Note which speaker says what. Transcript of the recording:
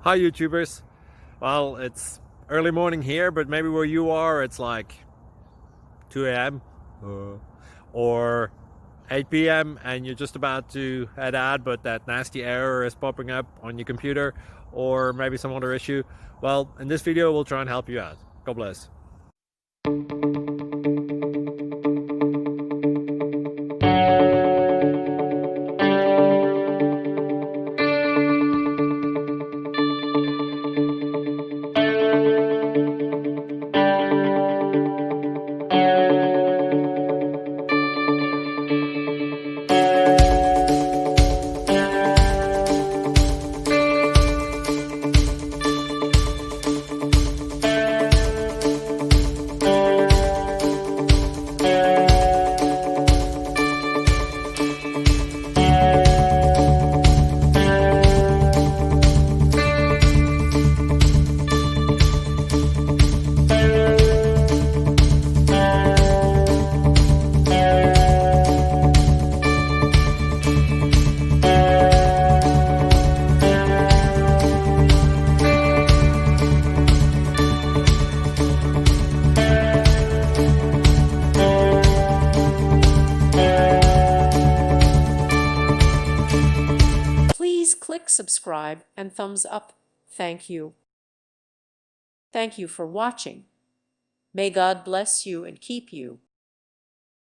Speaker 1: Hi YouTubers. Well, it's early morning here, but maybe where you are it's like 2 a.m. or 8 p.m. and you're just about to head out, but that nasty error is popping up on your computer, or maybe some other issue. Well, in this video we'll try and help you out. God bless.
Speaker 2: Please click subscribe and thumbs up. Thank you. Thank you for watching. May God bless you and keep you.